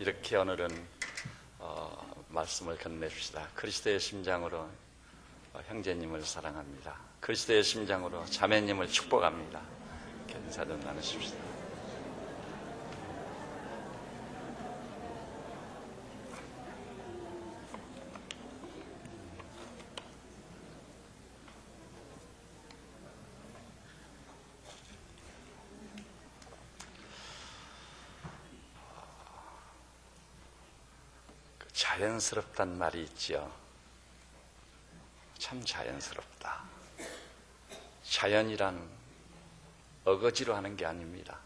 이렇게 오늘은 말씀을 건네줍시다. 그리스도의 심장으로 형제님을 사랑합니다. 그리스도의 심장으로 자매님을 축복합니다. 이렇게 인사 좀 나누십시다. 자연스럽단 말이 있죠. 참 자연스럽다. 자연이란 어거지로 하는 게 아닙니다.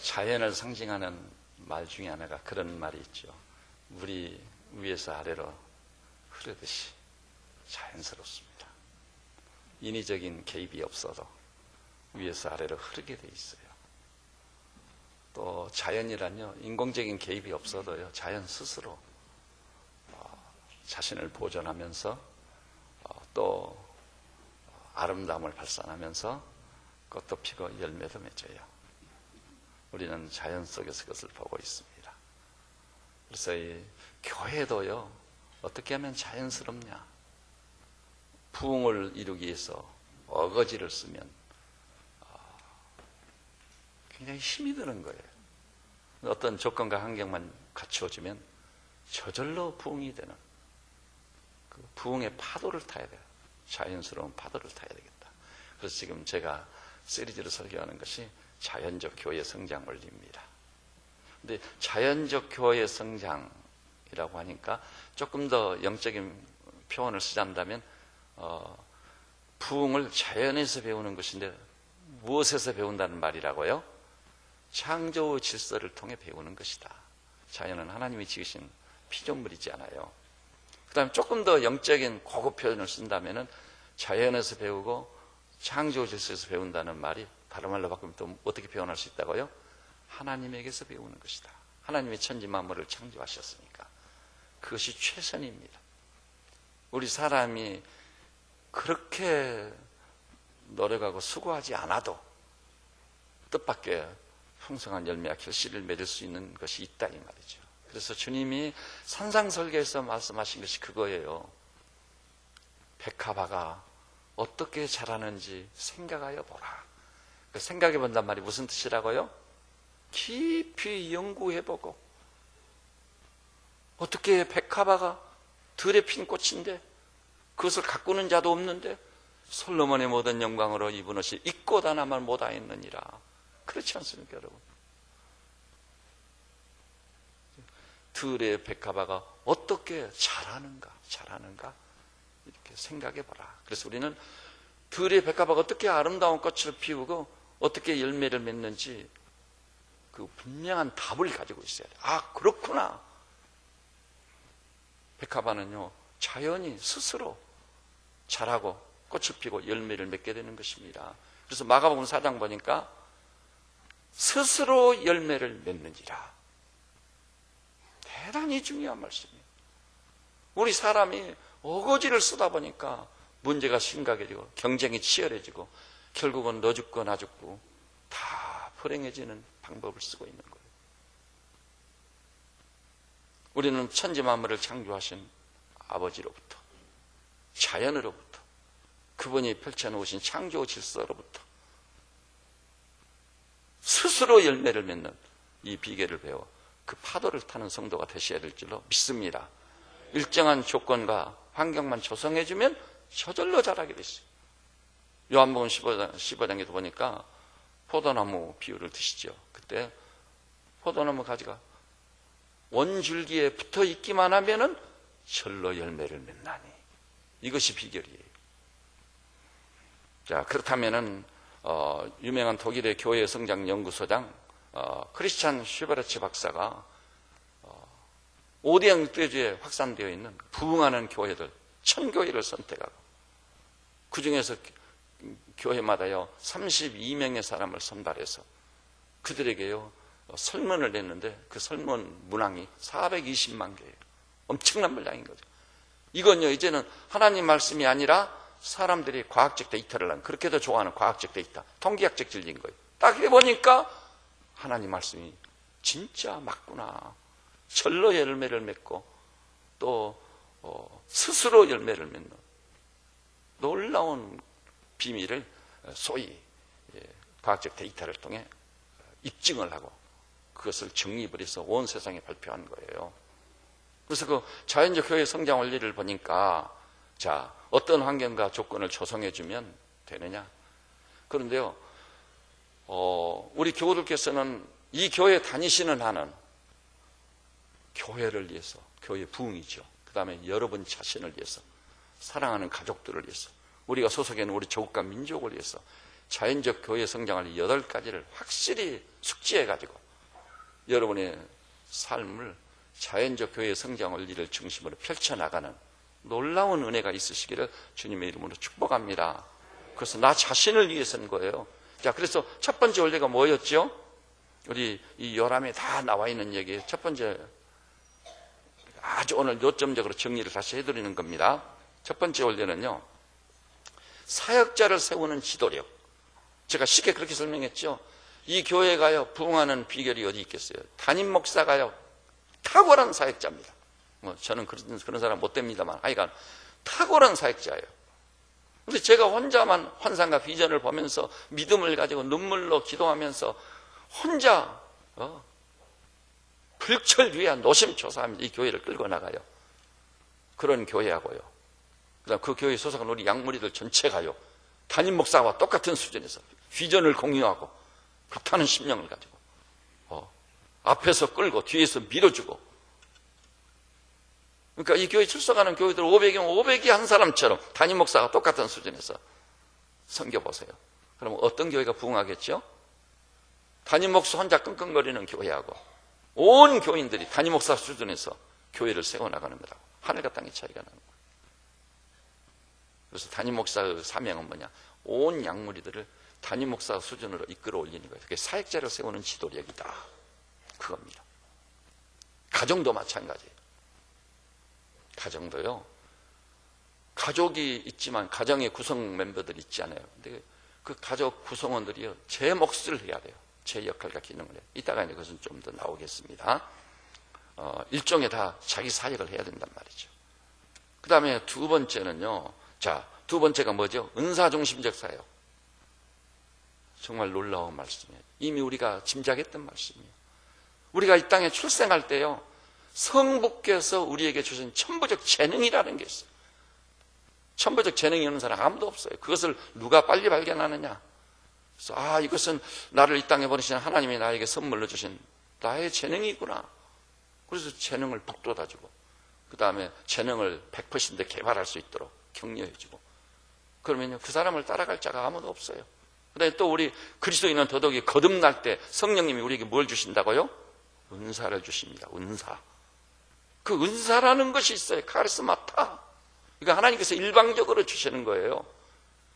자연을 상징하는 말 중에 하나가 그런 말이 있죠. 물이 위에서 아래로 흐르듯이 자연스럽습니다. 인위적인 개입이 없어도 위에서 아래로 흐르게 돼 있어요. 또 자연이란요, 인공적인 개입이 없어도요, 자연 스스로 자신을 보존하면서 또 아름다움을 발산하면서 꽃도 피고 열매도 맺어요. 우리는 자연 속에서 그것을 보고 있습니다. 그래서 이 교회도요, 어떻게 하면 자연스럽냐? 부흥을 이루기 위해서 어거지를 쓰면 굉장히 힘이 드는 거예요. 어떤 조건과 환경만 갖추어지면 저절로 부흥이 되는 그 부흥의 파도를 타야 돼요. 자연스러운 파도를 타야 되겠다. 그래서 지금 제가 시리즈로 설교하는 것이 자연적 교회 성장 원리입니다. 근데 자연적 교회 성장이라고 하니까 조금 더 영적인 표현을 쓰자면 부흥을 자연에서 배우는 것인데 무엇에서 배운다는 말이라고요? 창조 질서를 통해 배우는 것이다. 자연은 하나님이 지으신 피조물이지 않아요. 그 다음에 조금 더 영적인 고급 표현을 쓴다면 자연에서 배우고 창조 질서에서 배운다는 말이 다른 말로 바꾸면 또 어떻게 표현할 수 있다고요? 하나님에게서 배우는 것이다. 하나님이 천지 만물을 창조하셨으니까 그것이 최선입니다. 우리 사람이 그렇게 노력하고 수고하지 않아도 뜻밖의 풍성한 열매와 결실을 맺을 수 있는 것이 있다 이 말이죠. 그래서 주님이 산상설계에서 말씀하신 것이 그거예요. 백합화가 어떻게 자라는지 생각하여 보라. 생각해 본단 말이 무슨 뜻이라고요? 깊이 연구해보고 어떻게 백합화가 들에 핀 꽃인데 그것을 가꾸는 자도 없는데 솔로몬의 모든 영광으로 입은 옷이 입고 다나만 못하였느니라. 그렇지 않습니까, 여러분? 들의 백합화가 어떻게 자라는가 이렇게 생각해 보라. 그래서 우리는 들의 백합화가 어떻게 아름다운 꽃을 피우고 어떻게 열매를 맺는지 그 분명한 답을 가지고 있어야 돼. 아, 그렇구나. 백합화는요, 자연이 스스로 자라고 꽃을 피고 열매를 맺게 되는 것입니다. 그래서 마가복음 4장 보니까 스스로 열매를 맺는지라. 대단히 중요한 말씀이에요. 우리 사람이 어거지를 쓰다 보니까 문제가 심각해지고 경쟁이 치열해지고 결국은 너 죽고 나 죽고 다 불행해지는 방법을 쓰고 있는 거예요. 우리는 천지 만물을 창조하신 아버지로부터, 자연으로부터, 그분이 펼쳐놓으신 창조 질서로부터 스스로 열매를 맺는 이 비결을 배워 그 파도를 타는 성도가 되셔야 될 줄로 믿습니다. 일정한 조건과 환경만 조성해주면 저절로 자라게 돼 있어요. 요한복음 15장에도 보니까 포도나무 비유를 드시죠. 그때 포도나무 가지가 원줄기에 붙어 있기만 하면은 절로 열매를 맺나니. 이것이 비결이에요. 자, 그렇다면은 유명한 독일의 교회 성장 연구소장 크리스찬 슈베르츠 박사가 5대 영대주에 확산되어 있는 부흥하는 교회들 1000교회를 선택하고 그 중에서 교회마다요 32명의 사람을 선발해서 그들에게요 설문을 냈는데 그 설문 문항이 420만 개예요. 엄청난 분량인 거죠. 이건요 이제는 하나님 말씀이 아니라 사람들이 과학적 데이터를 하는, 그렇게도 좋아하는 과학적 데이터, 통계학적 진리인 거예요. 딱 해보니까 하나님 말씀이 진짜 맞구나. 절로 열매를 맺고 또 스스로 열매를 맺는 놀라운 비밀을 소위 과학적 데이터를 통해 입증을 하고 그것을 정립을 해서 온 세상에 발표한 거예요. 그래서 그 자연적 교회 성장 원리를 보니까 자, 어떤 환경과 조건을 조성해 주면 되느냐. 그런데요, 우리 교우들께서는 이 교회 다니시는 한은 교회를 위해서, 교회 부흥이죠. 그 다음에 여러분 자신을 위해서, 사랑하는 가족들을 위해서, 우리가 소속해 있는 우리 조국과 민족을 위해서 자연적 교회 성장을 8가지를 확실히 숙지해가지고 여러분의 삶을 자연적 교회 성장 원리를 중심으로 펼쳐나가는 놀라운 은혜가 있으시기를 주님의 이름으로 축복합니다. 그래서 나 자신을 위해서인 거예요. 자, 그래서 첫 번째 원리가 뭐였죠? 우리 이 요람에 다 나와 있는 얘기예요. 첫 번째, 아주 오늘 요점적으로 정리를 다시 해드리는 겁니다. 첫 번째 원리는요, 사역자를 세우는 지도력. 제가 쉽게 그렇게 설명했죠. 이 교회가요, 부흥하는 비결이 어디 있겠어요? 담임 목사가요, 탁월한 사역자입니다. 저는 그런 사람 못 됩니다만, 하여간 탁월한 사역자예요. 근데 제가 혼자만 환상과 비전을 보면서 믿음을 가지고 눈물로 기도하면서 혼자 불철주야 노심초사하면서 이 교회를 끌고 나가요. 그런 교회하고요, 그다음 그 교회에 소속한 우리 양무리들 전체가요, 담임 목사와 똑같은 수준에서 비전을 공유하고 불타는 심령을 가지고 앞에서 끌고 뒤에서 밀어주고, 그러니까 이 교회 출석하는 교회들 500이면 500이 한 사람처럼 담임 목사가 똑같은 수준에서 섬겨보세요. 그러면 어떤 교회가 부흥하겠죠? 담임 목사 혼자 끙끙거리는 교회하고 온 교인들이 담임 목사 수준에서 교회를 세워나가는 거라고. 하늘과 땅의 차이가 나는 거예요. 그래서 담임 목사의 사명은 뭐냐? 온 양무리들을 담임 목사 수준으로 이끌어 올리는 거예요. 그게 사역자를 세우는 지도력이다, 그겁니다. 가정도 마찬가지예요. 가정도요, 가족이 있지만 가정의 구성 멤버들이 있지 않아요. 근데 그 가족 구성원들이요, 제 몫을 해야 돼요. 제 역할과 기능을 해요. 이따가 이제 그것은 좀 더 나오겠습니다. 일종의 다 자기 사역을 해야 된단 말이죠. 그 다음에 두 번째는요, 자, 두 번째가 뭐죠? 은사중심적 사역. 정말 놀라운 말씀이에요. 이미 우리가 짐작했던 말씀이에요. 우리가 이 땅에 출생할 때요, 성부께서 우리에게 주신 천부적 재능이라는 게 있어요. 천부적 재능이 있는 사람 아무도 없어요. 그것을 누가 빨리 발견하느냐? 그래서 이것은 나를 이 땅에 보내신 하나님이 나에게 선물로 주신 나의 재능이구나. 그래서 재능을 북돋아주고, 그 다음에 재능을 100% 개발할 수 있도록 격려해주고, 그러면요, 그 사람을 따라갈 자가 아무도 없어요. 그 다음에 또 우리 그리스도인은 더더욱이 거듭날 때 성령님이 우리에게 뭘 주신다고요? 은사를 주십니다. 은사. 그 은사라는 것이 있어요. 카리스마타. 그러니까 하나님께서 일방적으로 주시는 거예요.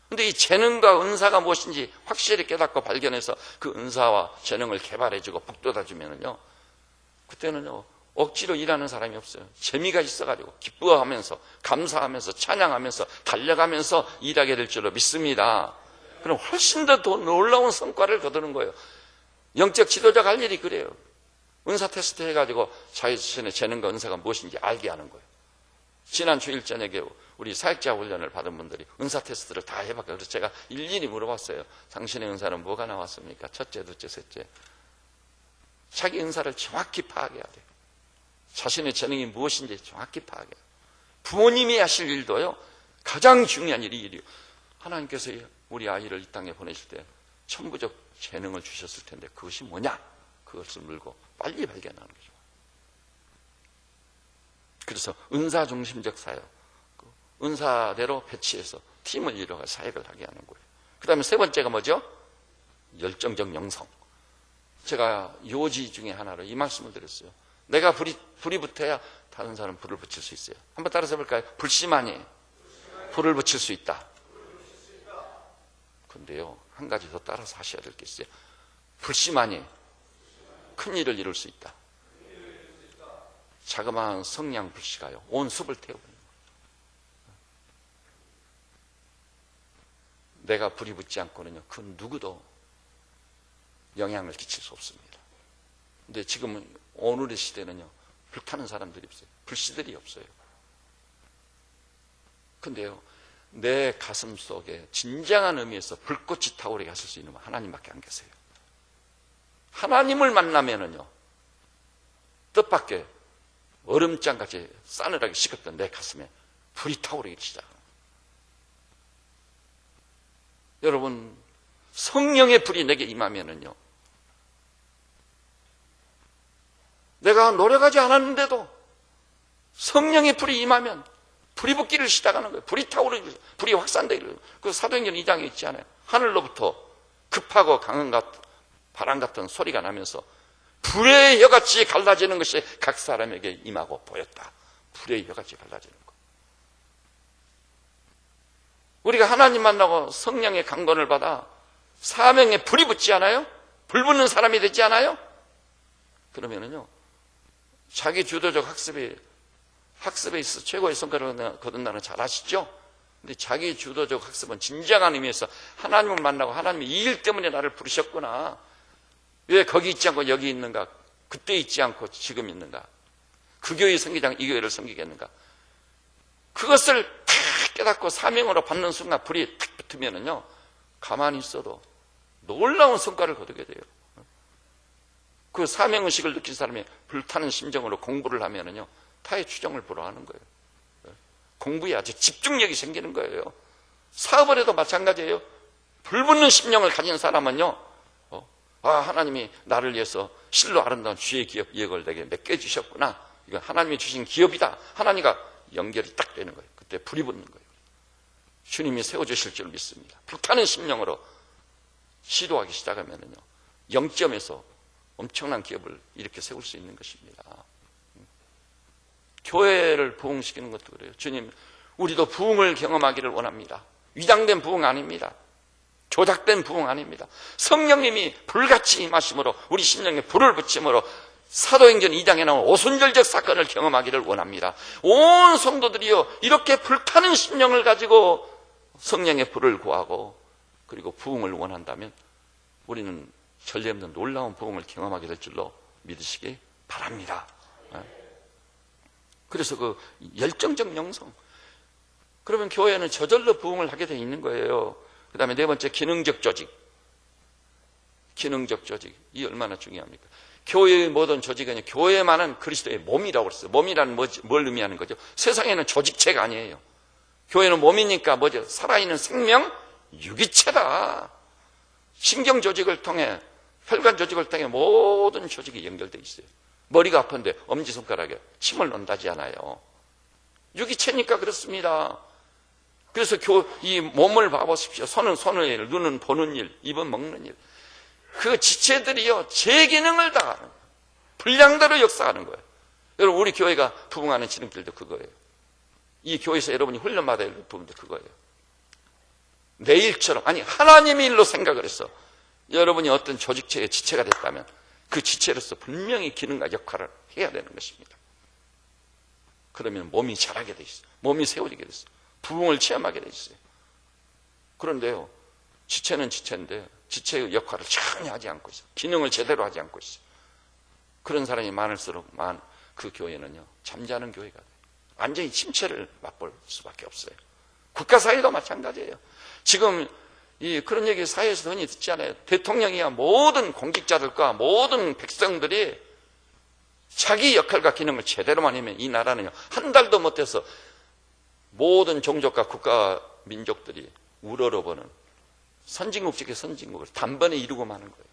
근데 이 재능과 은사가 무엇인지 확실히 깨닫고 발견해서 그 은사와 재능을 개발해주고 북돋아주면요, 그때는요, 억지로 일하는 사람이 없어요. 재미가 있어가지고 기뻐하면서 감사하면서 찬양하면서 달려가면서 일하게 될 줄로 믿습니다. 그럼 훨씬 더 놀라운 성과를 거두는 거예요. 영적 지도자가 할 일이 그래요. 은사 테스트 해가지고 자기 자신의 재능과 은사가 무엇인지 알게 하는 거예요. 지난 주일 저녁에 우리 사역자 훈련을 받은 분들이 은사 테스트를 다 해봤고요. 그래서 제가 일일이 물어봤어요. 당신의 은사는 뭐가 나왔습니까? 첫째, 둘째, 셋째. 자기 은사를 정확히 파악해야 돼요. 자신의 재능이 무엇인지 정확히 파악해야 돼요. 부모님이 하실 일도요, 가장 중요한 일이 일이에요. 하나님께서 우리 아이를 이 땅에 보내실 때 천부적 재능을 주셨을 텐데 그것이 뭐냐? 그것을 물고 빨리 발견하는 거죠. 그래서 은사 중심적 사역, 은사대로 배치해서 팀을 이루어가 사역을 하게 하는 거예요. 그 다음에 세 번째가 뭐죠? 열정적 영성. 제가 요지 중에 하나로 이 말씀을 드렸어요. 내가 불이 붙어야 다른 사람 불을 붙일 수 있어요. 한번 따라서 해볼까요? 불씨만이 불을 붙일 수 있다. 근데요, 한 가지 더 따라서 하셔야 될 게 있어요. 불씨만이 큰 일을 이룰 수 있다. 자그마한 성냥 불씨가요, 온 숲을 태워버립니다. 내가 불이 붙지 않고는요, 그 누구도 영향을 끼칠 수 없습니다. 근데 지금 오늘의 시대는요, 불타는 사람들이 없어요. 불씨들이 없어요. 근데요, 내 가슴 속에 진정한 의미에서 불꽃이 타오르게 하실 수 있는 분 하나님밖에 안 계세요. 하나님을 만나면은요, 뜻밖의 얼음장같이 싸늘하게 식었던 내 가슴에 불이 타오르기 시작합니다. 여러분, 성령의 불이 내게 임하면은요, 내가 노력하지 않았는데도 성령의 불이 임하면 불이 붙기를 시작하는 거예요. 불이 타오르기, 불이 확산되기를. 그 사도행전 2장에 있지 않아요? 하늘로부터 급하고 강한 바람 같은 소리가 나면서 불의 혀같이 갈라지는 것이 각 사람에게 임하고 보였다. 불의 혀같이 갈라지는 것. 우리가 하나님 만나고 성령의 강건을 받아 사명에 불이 붙지 않아요? 불 붙는 사람이 되지 않아요? 그러면은요, 자기 주도적 학습에 있어 최고의 성과를 거둔다는 잘 아시죠? 근데 자기 주도적 학습은 진정한 의미에서 하나님을 만나고 하나님이 이 일 때문에 나를 부르셨구나. 왜 거기 있지 않고 여기 있는가? 그때 있지 않고 지금 있는가? 그 교회 섬기장 이 교회를 섬기겠는가? 그것을 탁 깨닫고 사명으로 받는 순간 불이 탁 붙으면은요, 가만히 있어도 놀라운 성과를 거두게 돼요. 그 사명의식을 느낀 사람이 불타는 심정으로 공부를 하면은요, 타의 추종을 불허하는 거예요. 공부에 아주 집중력이 생기는 거예요. 사업을 해도 마찬가지예요. 불붙는 심령을 가진 사람은요, 하나님이 나를 위해서 실로 아름다운 주의 기업 예고를 내게 맡겨주셨구나. 이건 하나님이 주신 기업이다. 하나님과 연결이 딱 되는 거예요. 그때 불이 붙는 거예요. 주님이 세워주실 줄 믿습니다. 불타는 심령으로 시도하기 시작하면은요, 0점에서 엄청난 기업을 이렇게 세울 수 있는 것입니다. 교회를 부흥시키는 것도 그래요. 주님, 우리도 부흥을 경험하기를 원합니다. 위장된 부흥 아닙니다. 조작된 부흥 아닙니다. 성령님이 불같이 임하심으로 우리 심령에 불을 붙임으로 사도행전 2장에 나온 오순절적 사건을 경험하기를 원합니다. 온 성도들이요, 이렇게 불타는 심령을 가지고 성령의 불을 구하고 그리고 부흥을 원한다면 우리는 전례 없는 놀라운 부흥을 경험하게 될 줄로 믿으시기 바랍니다. 그래서 그 열정적 영성, 그러면 교회는 저절로 부흥을 하게 돼 있는 거예요. 그 다음에 네 번째, 기능적 조직. 기능적 조직, 이 얼마나 중요합니까? 교회의 모든 조직은 교회만은 그리스도의 몸이라고 그랬어요. 몸이라는 뭘 의미하는 거죠? 세상에는 조직체가 아니에요. 교회는 몸이니까 뭐죠? 살아있는 생명 유기체다. 신경 조직을 통해, 혈관 조직을 통해 모든 조직이 연결되어 있어요. 머리가 아픈데 엄지손가락에 침을 넣는다지 않아요. 유기체니까 그렇습니다. 그래서 이 몸을 봐보십시오. 손은 손의 일, 눈은 보는 일, 입은 먹는 일. 그 지체들이요, 제 기능을 다하는 거예요. 분량대로 역사하는 거예요. 여러분, 우리 교회가 부흥하는 지름길도 그거예요. 이 교회에서 여러분이 훈련받아야 할 부분도 그거예요. 내 일처럼, 아니 하나님의 일로 생각을 해서 여러분이 어떤 조직체의 지체가 됐다면 그 지체로서 분명히 기능과 역할을 해야 되는 것입니다. 그러면 몸이 자라게 돼 있어요. 몸이 세워지게 됐어요. 부흥을 체험하게 돼 있어요. 그런데요, 지체는 지체인데 지체의 역할을 전혀 하지 않고 있어요. 기능을 제대로 하지 않고 있어요. 그런 사람이 많을수록 그 교회는요, 잠자는 교회가 돼요. 완전히 침체를 맛볼 수밖에 없어요. 국가 사회도 마찬가지예요. 지금 그런 얘기 사회에서 흔히 듣지 않아요? 대통령이야 모든 공직자들과 모든 백성들이 자기 역할과 기능을 제대로만 하면 이 나라는요, 한 달도 못해서 모든 종족과 국가 민족들이 우러러보는 선진국 중에 선진국을 단번에 이루고 마는 거예요.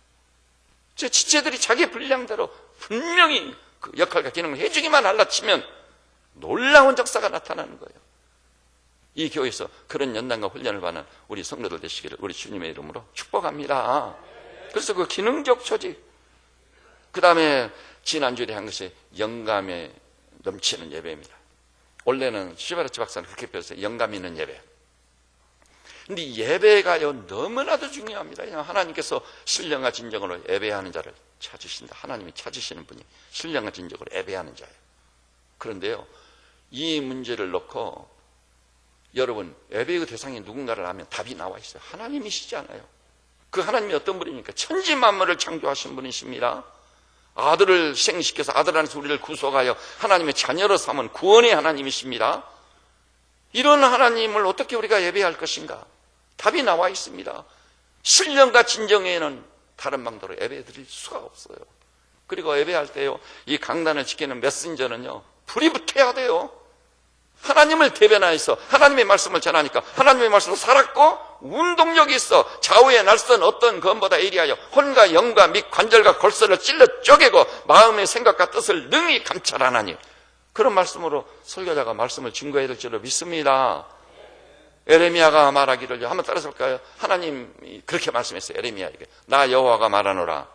지체들이 자기 분량대로 분명히 그 역할과 기능을 해주기만 하려치면 놀라운 역사가 나타나는 거예요. 이 교회에서 그런 연단과 훈련을 받는 우리 성도들 되시기를 우리 주님의 이름으로 축복합니다. 그래서 그 기능적 조직, 그 다음에 지난주에 한 것이 영감에 넘치는 예배입니다. 원래는 슈베르트 박사는 그렇게 배웠어요. 영감 있는 예배. 근데 이 예배가요, 너무나도 중요합니다. 하나님께서 신령과 진정으로 예배하는 자를 찾으신다. 하나님이 찾으시는 분이 신령과 진정으로 예배하는 자예요. 그런데요, 이 문제를 놓고 여러분, 예배의 대상이 누군가를 하면 답이 나와 있어요. 하나님이시지 않아요? 그 하나님이 어떤 분입니까? 천지 만물을 창조하신 분이십니다. 아들을 희생시켜서 아들 안에서 우리를 구속하여 하나님의 자녀로 삼은 구원의 하나님이십니다. 이런 하나님을 어떻게 우리가 예배할 것인가? 답이 나와 있습니다. 신령과 진정에는 다른 방도로 예배 드릴 수가 없어요. 그리고 예배할 때요, 이 강단을 지키는 메신저는요, 불이 붙어야 돼요. 하나님을 대변하여서 하나님의 말씀을 전하니까 하나님의 말씀으로 살았고 운동력이 있어 좌우의 날선 어떤 검보다 예리하여 혼과 영과 및 관절과 골수를 찔러 쪼개고 마음의 생각과 뜻을 능히 감찰하나니, 그런 말씀으로 설교자가 말씀을 증거해야 될 줄로 믿습니다. 에레미야가 말하기를요, 한번 따라서 볼까요? 하나님이 그렇게 말씀했어요. 에레미야에게, 나 여호와가 말하노라,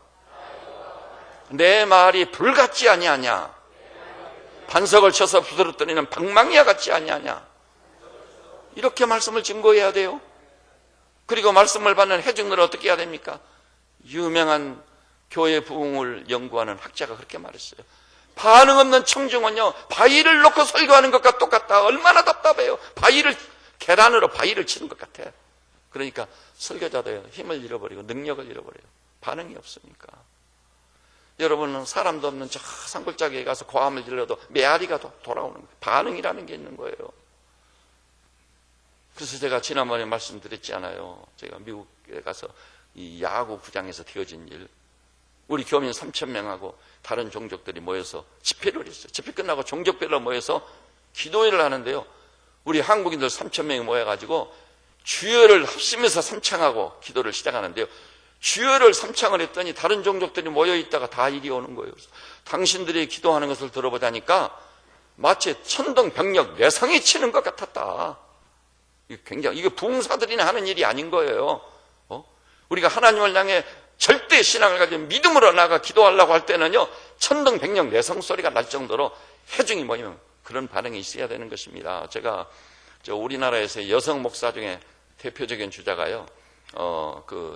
내 말이 불같지 아니하냐, 반석을 쳐서 부스러뜨리는 방망이와 같지 아니하냐. 이렇게 말씀을 증거해야 돼요. 그리고 말씀을 받는 회중들은 어떻게 해야 됩니까? 유명한 교회 부흥을 연구하는 학자가 그렇게 말했어요. 반응 없는 청중은요, 바위를 놓고 설교하는 것과 똑같다. 얼마나 답답해요. 계란으로 바위를 치는 것 같아. 그러니까 설교자도 힘을 잃어버리고 능력을 잃어버려요. 반응이 없으니까. 여러분은 사람도 없는 저 산골짜기에 가서 고함을 질러도 메아리가 돌아오는 거예요. 반응이라는 게 있는 거예요. 그래서 제가 지난번에 말씀드렸지 않아요. 제가 미국에 가서 이 야구 구장에서 되어진 일, 우리 교민 3,000명하고 다른 종족들이 모여서 집회를 했어요. 집회 끝나고 종족별로 모여서 기도회를 하는데요, 우리 한국인들 3,000명이 모여가지고 주여를 합심해서 삼창하고 기도를 시작하는데요, 주여를 삼창을 했더니 다른 종족들이 모여있다가 다 이리 오는 거예요. 그래서 당신들이 기도하는 것을 들어보자니까 마치 천둥병력 내성이 치는 것 같았다. 이게 부흥사들이나 하는 일이 아닌 거예요. 우리가 하나님을 향해 절대 신앙을 가지고 믿음으로 나가 기도하려고 할 때는요, 천둥병력 내성 소리가 날 정도로 회중이 모이면 그런 반응이 있어야 되는 것입니다. 제가 우리나라에서 여성 목사 중에 대표적인 주자가요,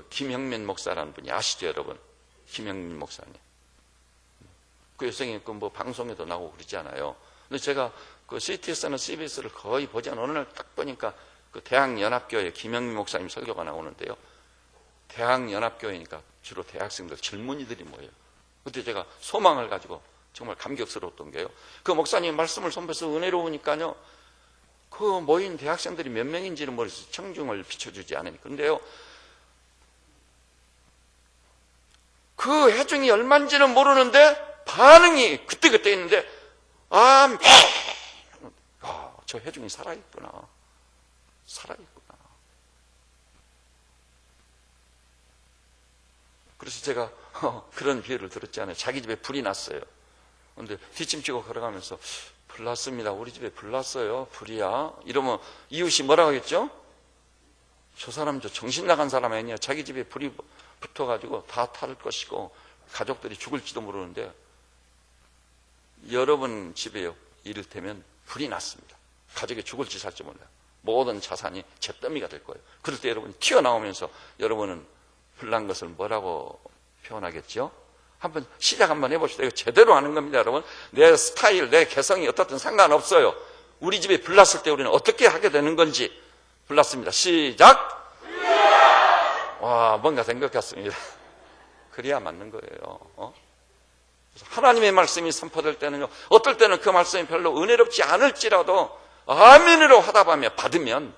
김형민 목사라는 분이 아시죠, 여러분? 김형민 목사님. 그 여성이 방송에도 나오고 그러지 않아요. 근데 제가 CTS나 CBS를 거의 보지 않은 어느 날 딱 보니까 대학연합교회 김형민 목사님 설교가 나오는데요. 대학연합교회니까 주로 대학생들, 젊은이들이 모여요. 그때 제가 소망을 가지고 정말 감격스러웠던 게요, 그 목사님 말씀을 선배서 은혜로우니까요, 그 모인 대학생들이 몇 명인지는 모르겠어요. 청중을 비춰주지 않으니까. 근데요, 그 회중이 얼마인지는 모르는데 반응이 그때그때 있는데, 저 회중이 살아있구나. 그래서 제가 그런 비유를 들었잖아요. 자기 집에 불이 났어요. 근데 뒷짐지고 걸어가면서, 불 났습니다. 우리 집에 불 났어요. 불이야. 이러면 이웃이 뭐라고 하겠죠? 저 사람 정신 나간 사람 아니냐. 자기 집에 불이 붙어가지고 다 탈 것이고 가족들이 죽을지도 모르는데, 여러분 집에요, 이를테면 불이 났습니다. 가족이 죽을지 살지 몰라요. 모든 자산이 잿더미가 될 거예요. 그럴 때 여러분이 튀어나오면서 여러분은 불난 것을 뭐라고 표현하겠죠? 시작 한번 해봅시다. 이거 제대로 하는 겁니다, 여러분. 내 스타일, 내 개성이 어떻든 상관없어요. 우리 집에 불났을 때 우리는 어떻게 하게 되는 건지. 불났습니다. 시작! 와, 뭔가 된 것 같습니다. 그래야 맞는 거예요. 하나님의 말씀이 선포될 때는요, 어떨 때는 그 말씀이 별로 은혜롭지 않을지라도 아멘으로 하다 보면 받으면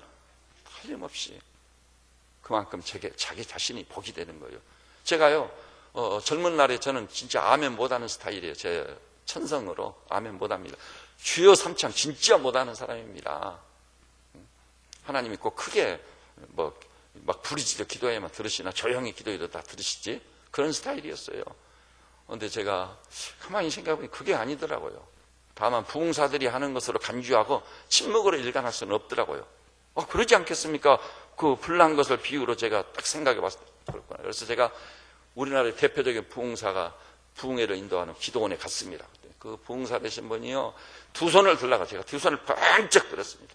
틀림없이 그만큼 자기 자신이 복이 되는 거예요. 제가요, 젊은 날에 저는 진짜 아멘 못하는 스타일이에요. 제 천성으로 아멘 못합니다. 주여 삼창 진짜 못하는 사람입니다. 하나님이 꼭 크게 막 부르짖어 기도해야만 들으시나 조용히 기도해도 다 들으시지? 그런 스타일이었어요. 그런데 제가 가만히 생각해보니 그게 아니더라고요. 다만 부흥사들이 하는 것으로 간주하고 침묵으로 일관할 수는 없더라고요. 그러지 않겠습니까? 그 불난 것을 비유로 제가 딱 생각해 봤을 때 그렇구나. 그래서 제가 우리나라의 대표적인 부흥사가 부흥회를 인도하는 기도원에 갔습니다. 그 부흥사 되신 분이요, 두 손을 들다가 제가 두 손을 번쩍 들었습니다.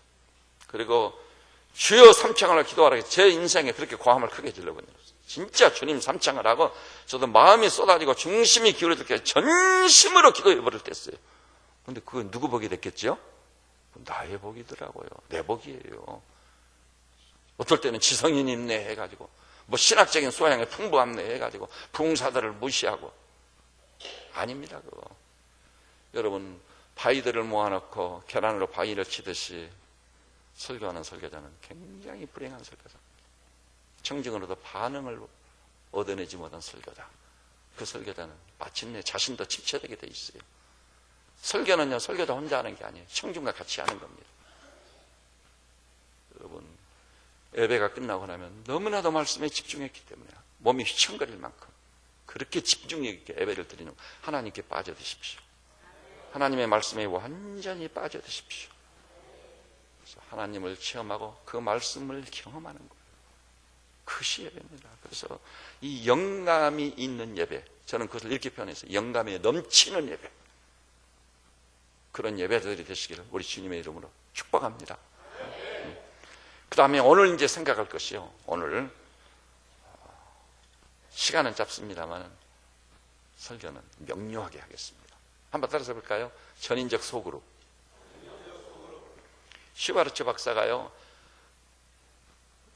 그리고 주여 삼창을 기도하라. 제 인생에 그렇게 고함을 크게 질러버렸어요. 진짜 주님 삼창을 하고 저도 마음이 쏟아지고 중심이 기울어들게 전심으로 기도해버릴 때였어요. 근데 그건 누구 복이 됐겠죠? 나의 복이더라고요. 내 복이에요. 어떨 때는 지성인 있네 해가지고, 신학적인 소양에 풍부함네 해가지고 부흥사들을 무시하고, 아닙니다, 그거. 여러분, 바위들을 모아놓고 계란으로 바위를 치듯이 설교하는 설교자는 굉장히 불행한 설교자. 청중으로도 반응을 얻어내지 못한 설교자. 그 설교자는 마침내 자신도 침체되게 돼 있어요. 설교는요, 설교자 혼자 하는 게 아니에요. 청중과 같이 하는 겁니다. 여러분, 예배가 끝나고 나면 너무나도 말씀에 집중했기 때문에 몸이 휘청거릴 만큼 그렇게 집중력 있게 예배를 드리는 하나님께 빠져드십시오. 하나님의 말씀에 완전히 빠져드십시오. 그래서 하나님을 체험하고 그 말씀을 경험하는 거예요. 그것이 예배입니다. 그래서 이 영감이 있는 예배, 저는 그것을 이렇게 표현해서 영감에 넘치는 예배, 그런 예배들이 되시기를 우리 주님의 이름으로 축복합니다. 그 다음에 오늘 이제 생각할 것이요, 오늘 시간은 짧습니다만 설교는 명료하게 하겠습니다. 한번 따라서 볼까요? 전인적 소그룹. 슈바르츠 박사가요,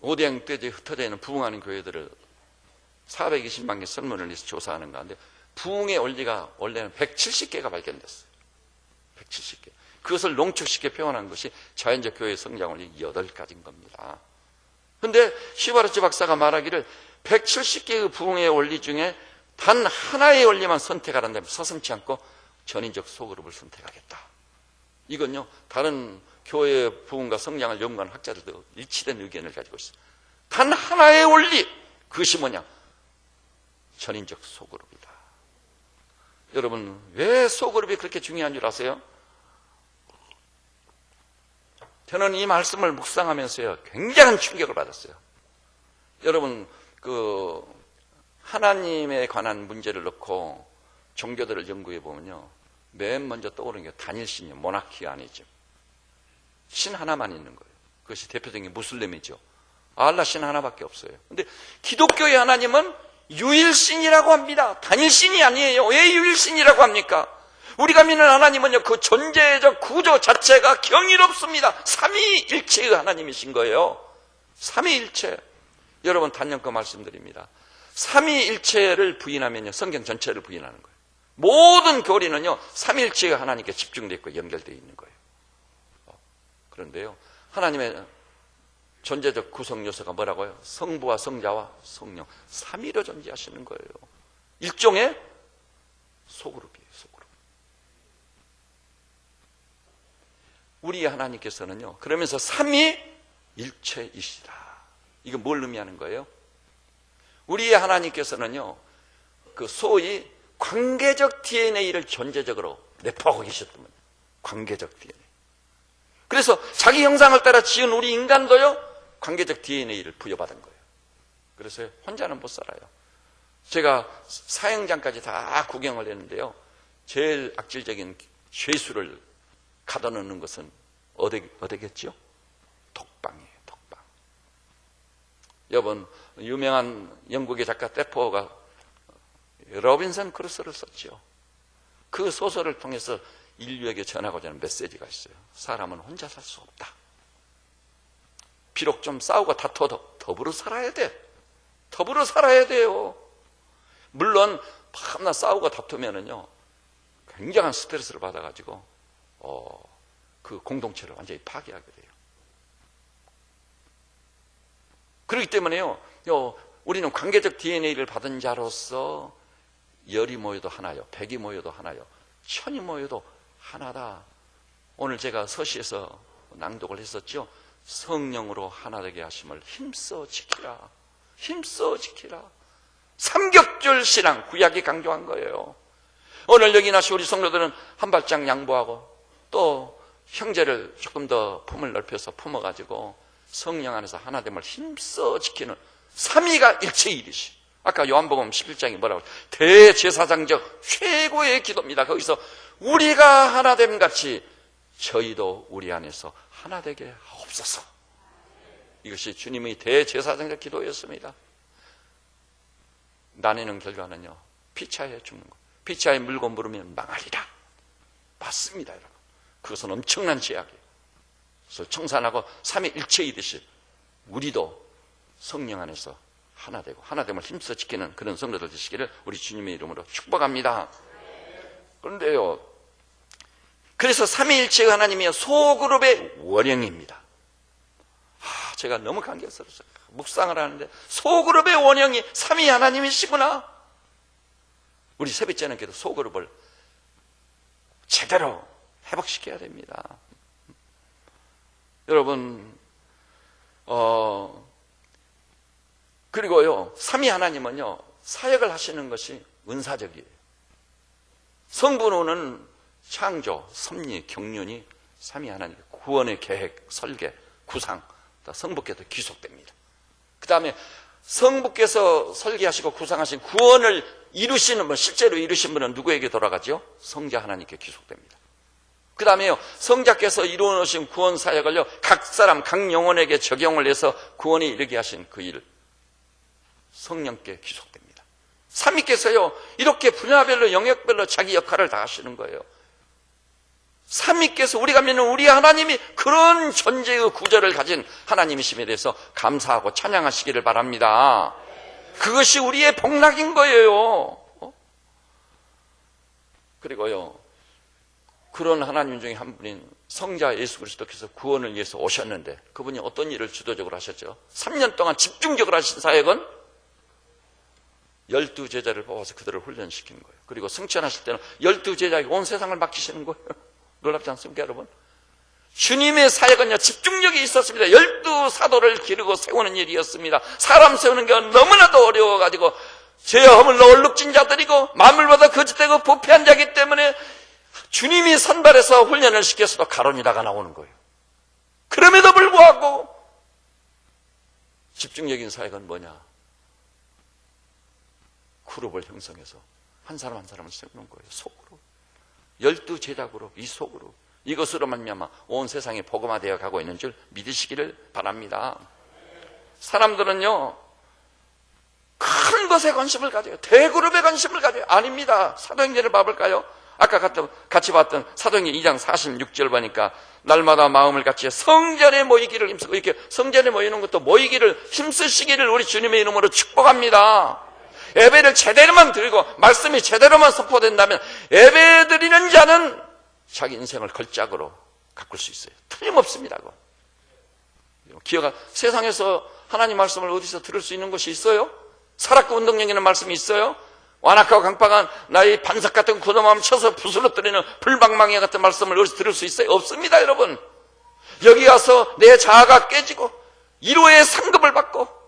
오대양 때 흩어져 있는 부흥하는 교회들을 420만 개 설문을 해서 조사하는 가운데 부흥의 원리가 원래는 170개가 발견됐어요. 170개. 그것을 농축시켜 표현한 것이 자연적 교회의 성장 원리 8가지인 겁니다. 그런데 슈바르츠 박사가 말하기를 170개의 부흥의 원리 중에 단 하나의 원리만 선택하라는 데 서슴지 않고 전인적 소그룹을 선택하겠다. 이건요, 다른 교회의 부흥과 성장을 연구하는 학자들도 일치된 의견을 가지고 있어요. 단 하나의 원리, 그것이 뭐냐? 전인적 소그룹이다. 여러분, 왜 소그룹이 그렇게 중요한 줄 아세요? 저는 이 말씀을 묵상하면서요, 굉장한 충격을 받았어요. 여러분, 하나님에 관한 문제를 놓고 종교들을 연구해 보면요, 맨 먼저 떠오르는 게 단일신이요, 모나키아니즘. 신 하나만 있는 거예요. 그것이 대표적인 게 무슬림이죠. 알라 신 하나밖에 없어요. 근데 기독교의 하나님은 유일신이라고 합니다. 단일신이 아니에요. 왜 유일신이라고 합니까? 우리가 믿는 하나님은요, 그 존재적 구조 자체가 경이롭습니다. 삼위일체의 하나님이신 거예요. 삼위일체. 여러분, 단연코 말씀드립니다. 삼위일체를 부인하면요, 성경 전체를 부인하는 거예요. 모든 교리는요, 삼위일체의 하나님께 집중되어 있고 연결되어 있는 거예요. 그런데요, 하나님의 존재적 구성 요소가 뭐라고요? 성부와 성자와 성령, 삼위로 존재하시는 거예요. 일종의 소그룹이에요, 소그룹. 우리 하나님께서는요, 그러면서 삼위일체이시다. 이거 뭘 의미하는 거예요? 우리의 하나님께서는요, 그 소위 관계적 DNA를 존재적으로 내포하고 계셨단 말이에요. 관계적 DNA. 그래서 자기 형상을 따라 지은 우리 인간도요, 관계적 DNA를 부여받은 거예요. 그래서 혼자는 못 살아요. 제가 사형장까지 다 구경을 했는데요, 제일 악질적인 죄수를 가둬놓는 것은 어디겠죠? 독방이에요, 독방. 여러분, 유명한 영국의 작가 데포가 로빈슨 크루소를 썼죠. 그 소설을 통해서 인류에게 전하고자 하는 메시지가 있어요. 사람은 혼자 살 수 없다. 비록 좀 싸우고 다퉈도 더불어 살아야 돼. 더불어 살아야 돼요. 물론 밤낮 싸우고 다투면은요, 굉장한 스트레스를 받아가지고 그 공동체를 완전히 파괴하게 돼요. 그렇기 때문에요, 우리는 관계적 DNA를 받은 자로서 열이 모여도 하나요, 백이 모여도 하나요, 천이 모여도 하나다. 오늘 제가 서시에서 낭독을 했었죠. 성령으로 하나 되게 하심을 힘써 지키라. 힘써 지키라. 삼겹줄 신앙, 구약이 강조한 거예요. 오늘 여기 나시 우리 성도들은 한 발짝 양보하고 또 형제를 조금 더 품을 넓혀서 품어가지고 성령 안에서 하나됨을 힘써 지키는 삼위가 일체의 일이시. 아까 요한복음 11장이 뭐라고 그래요? 대제사장적 최고의 기도입니다. 거기서 우리가 하나됨 같이 저희도 우리 안에서 하나되게 하옵소서. 이것이 주님의 대제사장적 기도였습니다. 나뉘는 결과는요, 피차에 죽는 것. 피차에 물고 물으면 망하리라. 맞습니다, 여러분. 그것은 엄청난 제약이에요. 그래서 청산하고 삼위일체이듯이 우리도 성령 안에서 하나되고 하나됨을 힘써 지키는 그런 성도들 되시기를 우리 주님의 이름으로 축복합니다. 그런데요, 그래서 삼위일체의 하나님이 소그룹의 원형입니다. 제가 너무 감격스러웠어요. 묵상을 하는데 소그룹의 원형이 삼위 하나님이시구나. 우리 세빛자님께도 소그룹을 제대로 회복시켜야 됩니다. 여러분, 그리고요, 삼위 하나님은요, 사역을 하시는 것이 은사적이에요. 성부는 창조, 섭리, 경륜이 삼위 하나님 구원의 계획, 설계, 구상, 성부께서 귀속됩니다. 그 다음에 성부께서 설계하시고 구상하신 구원을 이루시는 분, 실제로 이루신 분은 누구에게 돌아가죠? 성자 하나님께 귀속됩니다. 그 다음에요, 성자께서 이루어놓으신 구원 사역을요, 각 사람, 각 영혼에게 적용을 해서 구원에 이르게 하신 그 일, 성령께 귀속됩니다. 삼위께서요, 이렇게 분야별로, 영역별로 자기 역할을 다 하시는 거예요. 삼위께서, 우리가 믿는 우리 하나님이 그런 존재의 구조를 가진 하나님이심에 대해서 감사하고 찬양하시기를 바랍니다. 그것이 우리의 복락인 거예요. 그리고요, 그런 하나님 중에 한 분인 성자 예수 그리스도께서 구원을 위해서 오셨는데 그분이 어떤 일을 주도적으로 하셨죠? 3년 동안 집중적으로 하신 사역은 12제자를 뽑아서 그들을 훈련시키는 거예요. 그리고 승천하실 때는 12제자에게 온 세상을 맡기시는 거예요. 놀랍지 않습니까, 여러분? 주님의 사역은요, 집중력이 있었습니다. 12사도를 기르고 세우는 일이었습니다. 사람 세우는 게 너무나도 어려워가지고 죄와 허물로 얼룩진 자들이고 만물보다 거짓되고 부패한 자이기 때문에 주님이 선발해서 훈련을 시켜서도 가론이라가 나오는 거예요. 그럼에도 불구하고 집중적인 사역은 뭐냐? 그룹을 형성해서 한 사람 한 사람을 세우는 거예요. 속으로. 12제자그룹, 이 속으로. 이것으로 말미암아 온 세상이 복음화되어 가고 있는 줄 믿으시기를 바랍니다. 사람들은요, 큰 것에 관심을 가져요. 대그룹에 관심을 가져요. 아닙니다. 사도행전을 봐볼까요? 아까 같이 봤던 사도행전 2장 46절 보니까 날마다 마음을 같이 성전에 모이기를 힘쓰고, 이렇게 성전에 모이는 것도 모이기를 힘쓰시기를 우리 주님의 이름으로 축복합니다. 예배를 제대로만 드리고 말씀이 제대로만 선포된다면 예배 드리는 자는 자기 인생을 걸작으로 가꿀 수 있어요. 틀림없습니다. 기어가 세상에서 하나님 말씀을 어디서 들을 수 있는 것이 있어요? 살았고 운동력이라는 말씀이 있어요? 완악하고 강팍한 나의 반석 같은 고도마음 쳐서 부스러뜨리는 불방망이 같은 말씀을 어디서 들을 수 있어요? 없습니다, 여러분. 여기 가서 내 자아가 깨지고 1호의 상급을 받고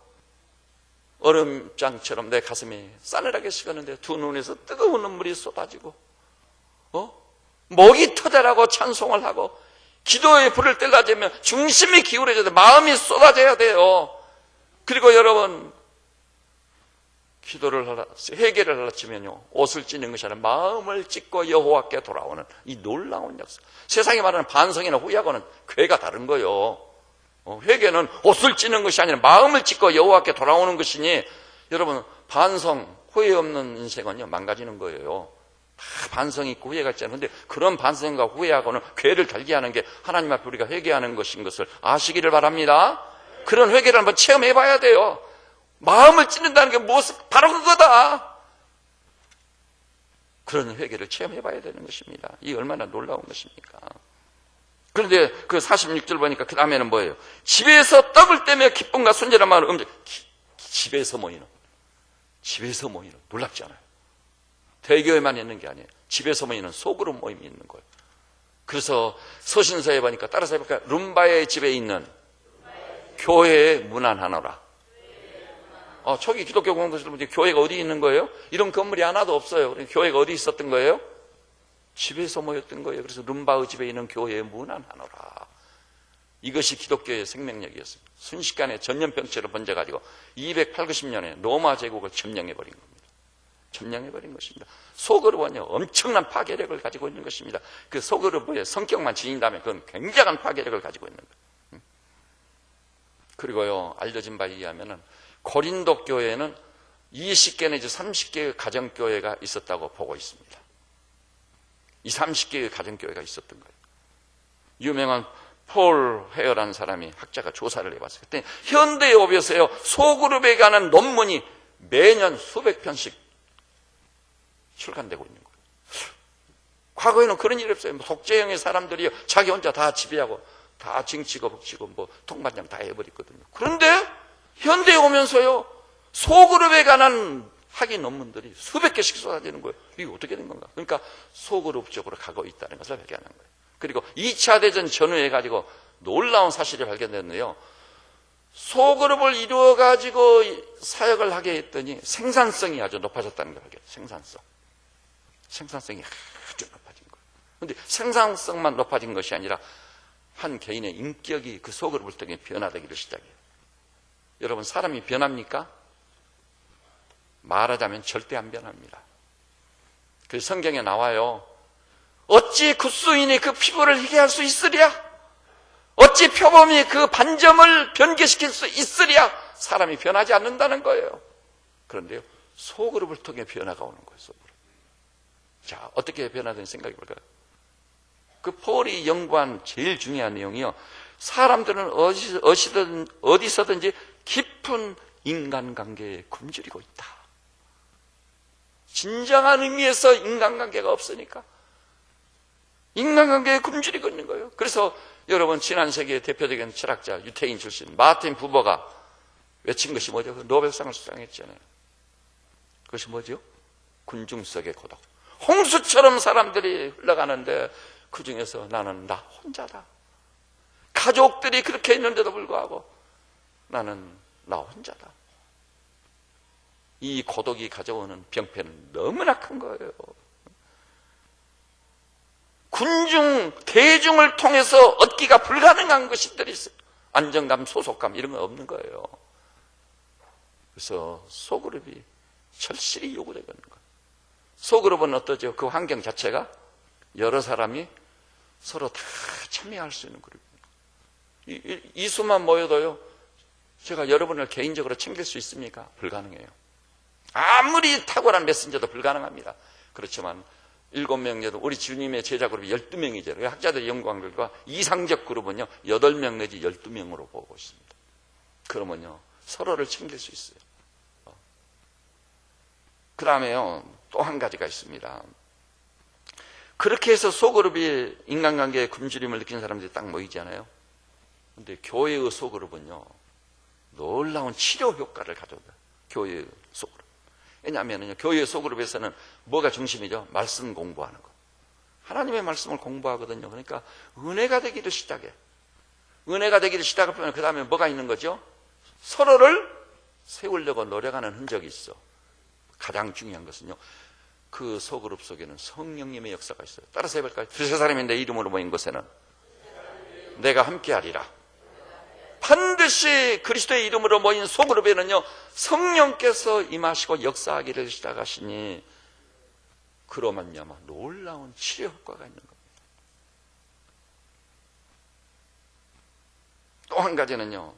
얼음장처럼 내 가슴이 싸늘하게 식었는데 두 눈에서 뜨거운 눈물이 쏟아지고 목이 터져라고 찬송을 하고 기도의 불을 떼려면 중심이 기울어져야 돼. 마음이 쏟아져야 돼요. 그리고 여러분, 기도를 회개를 하려치면요, 옷을 찢는 것이 아니라 마음을 찢고 여호와께 돌아오는 이 놀라운 역사. 세상이 말하는 반성이나 후회하고는 괴가 다른 거예요. 회개는 옷을 찢는 것이 아니라 마음을 찢고 여호와께 돌아오는 것이니, 여러분, 반성, 후회 없는 인생은요, 망가지는 거예요. 다 반성이 있고 후회가 있잖아요. 그런데 그런 반성과 후회하고는 괴를 달게 하는 게 하나님 앞에 우리가 회개하는 것인 것을 아시기를 바랍니다. 그런 회개를 한번 체험해 봐야 돼요. 마음을 찢는다는 게 무엇을, 바로 그거다. 그런 회개를 체험해 봐야 되는 것입니다. 이 얼마나 놀라운 것입니까? 그런데 그 46절 보니까 그 다음에는 뭐예요? 집에서 떡을 떼며 기쁨과 순전한 마음으로 집에서 모이는, 놀랍지 않아요? 대교회만 있는 게 아니에요. 집에서 모이는 속으로 모임이 있는 거예요. 그래서 서신서에 보니까 따라서 해볼까요? 룸바의 집에 있는 교회의 문안하노라. 초기 기독교 공동체들 보면 교회가 어디 있는 거예요? 이런 건물이 하나도 없어요. 교회가 어디 있었던 거예요? 집에서 모였던 거예요. 그래서 룸바의 집에 있는 교회의 문안하노라. 이것이 기독교의 생명력이었습니다. 순식간에 전염병처럼 번져가지고 280년에 로마 제국을 점령해버린 겁니다. 점령해버린 것입니다. 소그룹은요, 엄청난 파괴력을 가지고 있는 것입니다. 그 소그룹의 성격만 지닌다면 그건 굉장한 파괴력을 가지고 있는 거예요. 그리고요, 알려진 바에 의하면은 고린도 교회에는 20개 내지 30개의 가정교회가 있었다고 보고 있습니다. 이 30개의 가정교회가 있었던 거예요. 유명한 폴 헤어라는 사람이 학자가 조사를 해봤어요. 그때 현대에 오면서요, 소그룹에 관한 논문이 매년 수백 편씩 출간되고 있는 거예요. 과거에는 그런 일이 없어요. 독재형의 사람들이 자기 혼자 다 지배하고 다 징치고 북치고 뭐 통반장 다 해버렸거든요. 그런데 현대에 오면서요, 소그룹에 관한 학위 논문들이 수백 개씩 쏟아지는 거예요. 이게 어떻게 된 건가? 그러니까 소그룹적으로 가고 있다는 것을 발견한 거예요. 그리고 2차 대전 전후에 가지고 놀라운 사실이 발견됐는데요. 소그룹을 이루어가지고 사역을 하게 했더니 생산성이 아주 높아졌다는 걸 발견해요. 생산성이 아주 높아진 거예요. 그런데 생산성만 높아진 것이 아니라 한 개인의 인격이 그 소그룹을 통해 변화되기를 시작해요. 여러분, 사람이 변합니까? 말하자면 절대 안 변합니다. 그 성경에 나와요. 어찌 굿수인이 그 피부를 희게 할 수 있으랴? 어찌 표범이 그 반점을 변개시킬 수 있으랴? 사람이 변하지 않는다는 거예요. 그런데요, 소그룹을 통해 변화가 오는 거예요. 소그룹. 자, 어떻게 변화된 생각이 볼까요? 그 폴이 연구한 제일 중요한 내용이요, 사람들은 어디서든지 깊은 인간관계에 굶주리고 있다. 진정한 의미에서 인간관계가 없으니까 인간관계에 굶주리고 있는 거예요. 그래서 여러분, 지난 세기의 대표적인 철학자 유태인 출신 마틴 부버가 외친 것이 뭐죠? 노벨상을 수상했잖아요. 그것이 뭐죠? 군중 속의 고독. 홍수처럼 사람들이 흘러가는데 그 중에서 나는 나 혼자다. 가족들이 그렇게 있는데도 불구하고 나는 나 혼자다. 이 고독이 가져오는 병폐는 너무나 큰 거예요. 대중을 통해서 얻기가 불가능한 것들이 있어요. 안정감, 소속감 이런 건 없는 거예요. 그래서 소그룹이 절실히 요구되고 있는 거예요. 소그룹은 어떠죠? 그 환경 자체가 여러 사람이 서로 다 참여할 수 있는 그룹입니다. 이 수만 모여도요, 제가 여러분을 개인적으로 챙길 수 있습니까? 불가능해요. 아무리 탁월한 메신저도 불가능합니다. 그렇지만 7명에도 우리 주님의 제자 그룹이 12명이죠. 학자들의 연구한 결과 이상적 그룹은요 8명 내지 12명으로 보고 있습니다. 그러면요 서로를 챙길 수 있어요. 그 다음에요 또 한 가지가 있습니다. 그렇게 해서 소그룹이 인간관계의 굶주림을 느끼는 사람들이 딱 모이잖아요. 그런데 교회의 소그룹은요 놀라운 치료 효과를 가져옵니다. 교회의 소그룹. 왜냐하면 교회의 소그룹에서는 뭐가 중심이죠? 말씀 공부하는 거. 하나님의 말씀을 공부하거든요. 그러니까 은혜가 되기를 시작해. 은혜가 되기를 시작하면 그 다음에 뭐가 있는 거죠? 서로를 세우려고 노력하는 흔적이 있어. 가장 중요한 것은요, 그 소그룹 속에는 성령님의 역사가 있어요. 따라서 해볼까요? 두세 사람이 내 이름으로 모인 곳에는 내가 함께하리라. 반드시 그리스도의 이름으로 모인 소그룹에는요 성령께서 임하시고 역사하기를 시작하시니 그로 말미암아 놀라운 치료 효과가 있는 겁니다. 또 한 가지는요,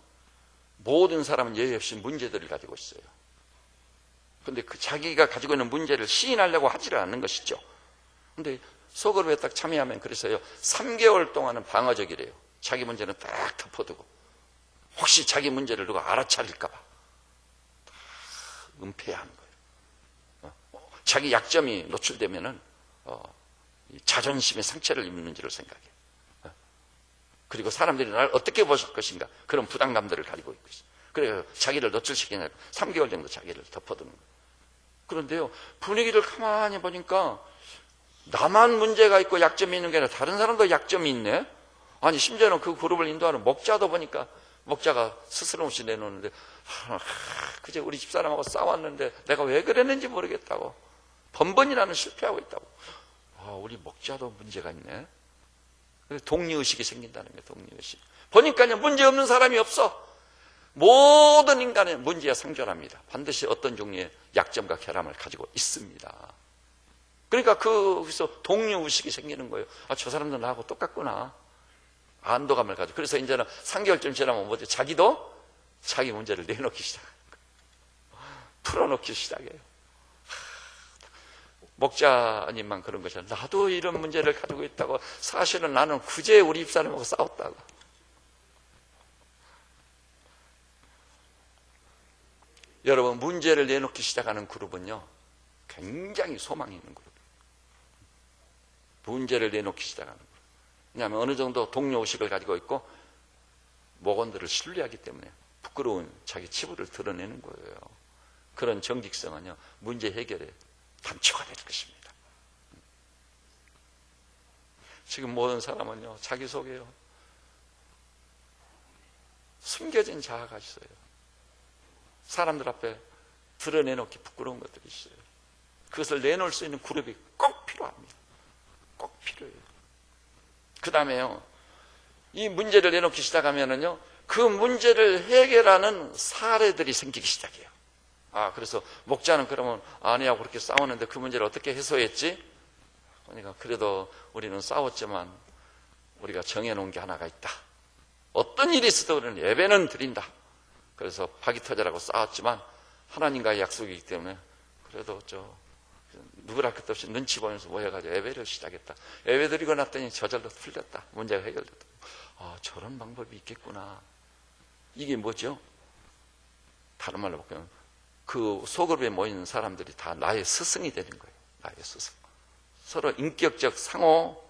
모든 사람은 예외 없이 문제들을 가지고 있어요. 그런데 그 자기가 가지고 있는 문제를 시인하려고 하지를 않는 것이죠. 그런데 소그룹에 딱 참여하면 그래서요 3개월 동안은 방어적이래요. 자기 문제는 딱 덮어두고 혹시 자기 문제를 누가 알아차릴까 봐 은폐하는 거예요. 자기 약점이 노출되면은 자존심의 상처를 입는지를 생각해. 그리고 사람들이 나를 어떻게 보실 것인가 그런 부담감들을 가지고 있고 있어요. 그래서 자기를 노출시키는 3개월 정도 자기를 덮어두는 거예요. 그런데요 분위기를 가만히 보니까 나만 문제가 있고 약점이 있는 게 아니라 다른 사람도 약점이 있네. 아니 심지어는 그 그룹을 인도하는 목자도 보니까 목자가 스스럼 없이 내놓는데 그제 우리 집사람하고 싸웠는데 내가 왜 그랬는지 모르겠다고 번번이 나는 실패하고 있다고. 우리 목자도 문제가 있네. 동료의식이 생긴다는 거예요. 동료의식. 보니까요 문제 없는 사람이 없어. 모든 인간의 문제와 상존합니다. 반드시 어떤 종류의 약점과 결함을 가지고 있습니다. 그러니까 거기서 동료의식이 생기는 거예요. 저 사람도 나하고 똑같구나. 안도감을 가지고. 그래서 이제는 3개월쯤 지나면 뭐죠? 자기도 자기 문제를 내놓기 시작해요. 풀어놓기 시작해요. 목자님만 그런 것이 아니라 나도 이런 문제를 가지고 있다고. 사실은 나는 그제 우리 집사람하고 싸웠다고. 여러분 문제를 내놓기 시작하는 그룹은요 굉장히 소망이 있는 그룹이에요. 문제를 내놓기 시작하는 거예요. 왜냐하면 어느 정도 동료의식을 가지고 있고 목원들을 신뢰하기 때문에 부끄러운 자기 치부를 드러내는 거예요. 그런 정직성은요, 문제 해결의 단초가 될 것입니다. 지금 모든 사람은요, 자기 속에요, 숨겨진 자아가 있어요. 사람들 앞에 드러내놓기 부끄러운 것들이 있어요. 그것을 내놓을 수 있는 그룹이 꼭 필요합니다. 꼭 필요해요. 그 다음에요, 이 문제를 내놓기 시작하면은요, 그 문제를 해결하는 사례들이 생기기 시작해요. 그래서 목자는 그러면 아내하고 그렇게 싸우는데 그 문제를 어떻게 해소했지? 그러니까 그래도 우리는 싸웠지만 우리가 정해놓은 게 하나가 있다. 어떤 일이 있어도 우리는 예배는 드린다. 그래서 박이 터져라고 싸웠지만 하나님과의 약속이기 때문에 그래도 누구랄 것도 없이 눈치 보면서 모여가지고 예배를 시작했다. 예배 드리고 났더니 저절로 풀렸다. 문제가 해결됐다. 저런 방법이 있겠구나. 이게 뭐죠? 다른 말로 보면 그 소그룹에 모이는 사람들이 다 나의 스승이 되는 거예요. 나의 스승. 서로 인격적 상호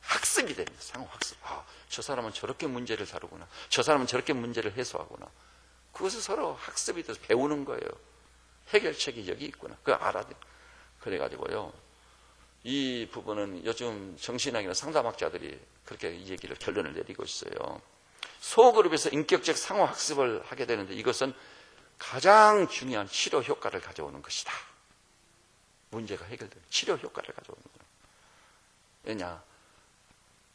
학습이 됩니다. 상호 학습. 저 사람은 저렇게 문제를 다루구나. 저 사람은 저렇게 문제를 해소하구나. 그것을 서로 학습이 돼서 배우는 거예요. 해결책이 여기 있구나. 그거 알아야 돼요. 그래가지고요, 이 부분은 요즘 정신학이나 상담학자들이 그렇게 이 얘기를 결론을 내리고 있어요. 소그룹에서 인격적 상호 학습을 하게 되는데 이것은 가장 중요한 치료 효과를 가져오는 것이다. 문제가 해결되는 치료 효과를 가져오는 거예요. 왜냐?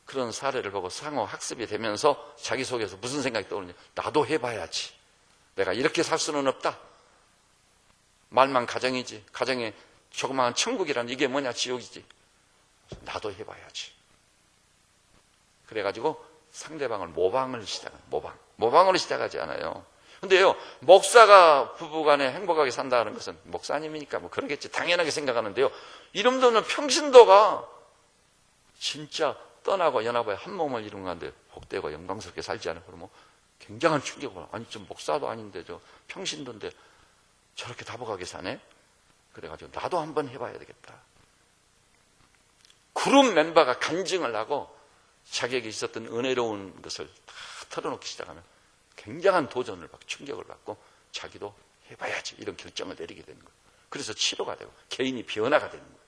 그런 사례를 보고 상호 학습이 되면서 자기 속에서 무슨 생각이 떠오르냐? 나도 해봐야지. 내가 이렇게 살 수는 없다. 말만 가정이지. 가정에 조그마한 천국이란 이게 뭐냐? 지옥이지. 나도 해봐야지. 그래가지고 상대방을 모방을 시작해요. 모방으로 시작하지 않아요. 근데요, 목사가 부부간에 행복하게 산다는 것은 목사님이니까 뭐 그러겠지 당연하게 생각하는데요, 이름도 없는 평신도가 진짜 떠나고 연합에 한 몸을 이룬 건데 복되고 영광스럽게 살지 않아요. 그러면 굉장한 충격을, 아니 좀 목사도 아닌데 저 평신도인데 저렇게 다복하게 사네? 그래가지고 나도 한번 해봐야 되겠다. 그룹 멤버가 간증을 하고 자기에게 있었던 은혜로운 것을 다 털어놓기 시작하면 굉장한 도전을 받고 충격을 받고 자기도 해봐야지 이런 결정을 내리게 되는 거예요. 그래서 치료가 되고 개인이 변화가 되는 거예요.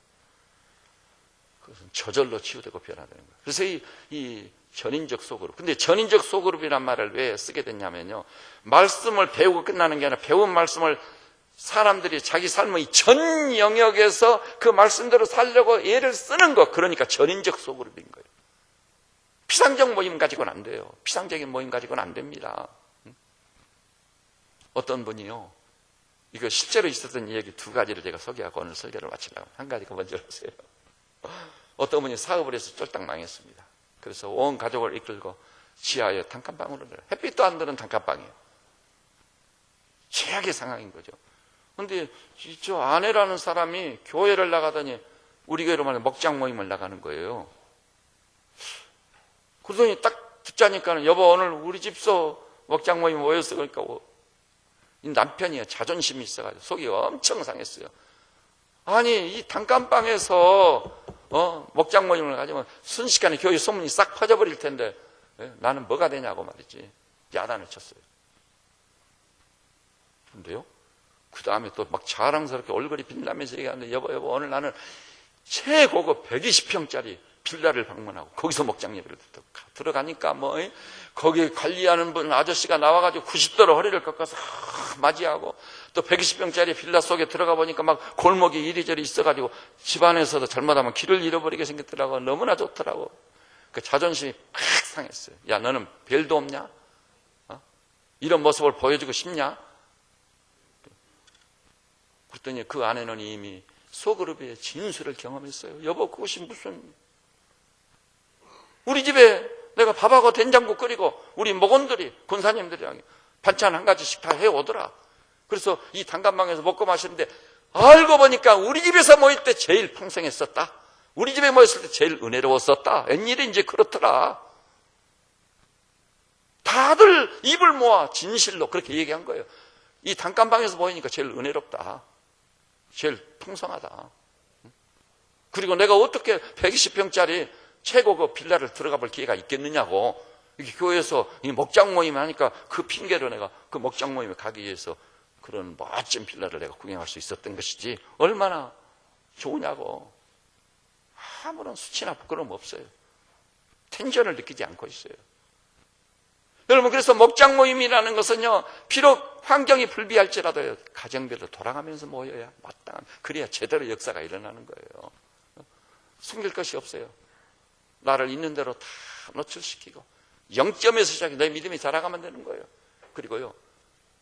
그것은 저절로 치유되고 변화되는 거예요. 그래서 이 전인적 소그룹. 근데 전인적 소그룹이란 말을 왜 쓰게 됐냐면요, 말씀을 배우고 끝나는 게 아니라 배운 말씀을 사람들이 자기 삶의 전 영역에서 그 말씀대로 살려고 애를 쓰는 것, 그러니까 전인적 소그룹인 거예요. 피상적 모임 가지고는 안 돼요. 피상적인 모임 가지고는 안 됩니다. 어떤 분이요, 이거 실제로 있었던 얘기 두 가지를 제가 소개하고 오늘 설교를 마치려고. 한 가지가 먼저 하세요. 어떤 분이 사업을 해서 쫄딱 망했습니다. 그래서 온 가족을 이끌고 지하에 단칸방으로 내려. 햇빛도 안 드는 단칸방이에요. 최악의 상황인 거죠. 그런데 저 아내라는 사람이 교회를 나가더니 우리 교회로 말하면 먹장 모임을 나가는 거예요. 그러더니 딱 듣자니까는 여보 오늘 우리 집서 먹장 모임 모였어. 그러니까 이 남편이 자존심이 있어가지고 속이 엄청 상했어요. 아니 이 단칸방에서 먹장 모임을 가지면 순식간에 교회 소문이 싹 퍼져버릴 텐데 나는 뭐가 되냐고 말이지. 야단을 쳤어요. 그런데요, 그 다음에 또 막 자랑스럽게 얼굴이 빛나면서 얘기하는데 여보 오늘 나는 최고급 120평짜리 빌라를 방문하고 거기서 먹장 예배를 들어가니까 거기 관리하는 분 아저씨가 나와가지고 90도로 허리를 꺾어서 맞이하고, 또 120평짜리 빌라 속에 들어가 보니까 막 골목이 이리저리 있어가지고 집안에서도 잘못하면 길을 잃어버리게 생겼더라고. 너무나 좋더라고. 그 자존심이 팍 상했어요. 야 너는 별도 없냐? 이런 모습을 보여주고 싶냐? 그랬더니 그 아내는 이미 소그룹의 진술을 경험했어요. 여보 그것이 무슨, 우리 집에 내가 밥하고 된장국 끓이고 우리 목원들이 권사님들이랑 반찬 한 가지씩 다 해오더라. 그래서 이 단칸방에서 먹고 마시는데 알고 보니까 우리 집에서 모일 때 제일 풍성했었다. 우리 집에 모였을 때 제일 은혜로웠었다. 웬일이 이제 그렇더라. 다들 입을 모아 진실로 그렇게 얘기한 거예요. 이 단칸방에서 모이니까 제일 은혜롭다. 제일 풍성하다. 그리고 내가 어떻게 120평짜리 최고 그 빌라를 들어가 볼 기회가 있겠느냐고. 이게 교회에서 이 목장 모임 하니까 그 핑계로 내가 그 목장 모임에 가기 위해서 그런 멋진 빌라를 내가 구경할 수 있었던 것이지 얼마나 좋으냐고. 아무런 수치나 부끄러움 없어요. 텐션을 느끼지 않고 있어요. 여러분, 그래서 목장 모임이라는 것은요, 비록 환경이 불비할지라도 가정별로 돌아가면서 모여야 마땅한, 그래야 제대로 역사가 일어나는 거예요. 숨길 것이 없어요. 나를 있는 대로 다 노출시키고 영점에서 시작해 내 믿음이 자라가면 되는 거예요. 그리고요,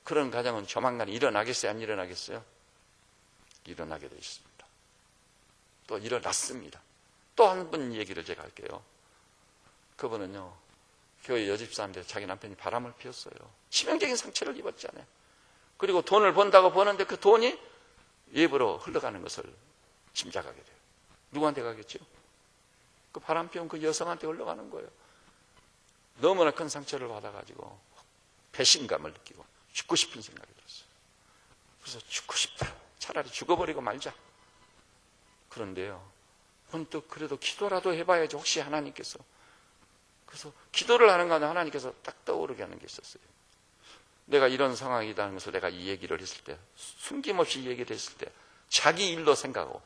그런 가정은 조만간 일어나겠어요? 안 일어나겠어요? 일어나게 되어 있습니다. 또 일어났습니다. 또 한 분 얘기를 제가 할게요. 그분은요, 교회 여집사인데 자기 남편이 바람을 피웠어요. 치명적인 상처를 입었잖아요. 그리고 돈을 번다고 버는데 그 돈이 예부로 흘러가는 것을 짐작하게 돼요. 누구한테 가겠죠? 그 바람 피운 그 여성한테 흘러가는 거예요. 너무나 큰 상처를 받아가지고 배신감을 느끼고 죽고 싶은 생각이 들었어요. 그래서 죽고 싶다. 차라리 죽어버리고 말자. 그런데요, 문득 그래도 기도라도 해봐야지 혹시 하나님께서. 그래서 기도를 하는 가운데 하나님께서 딱 떠오르게 하는 게 있었어요. 내가 이런 상황이라는 것을 내가 이 얘기를 했을 때, 숨김없이 이 얘기를 했을 때 자기 일로 생각하고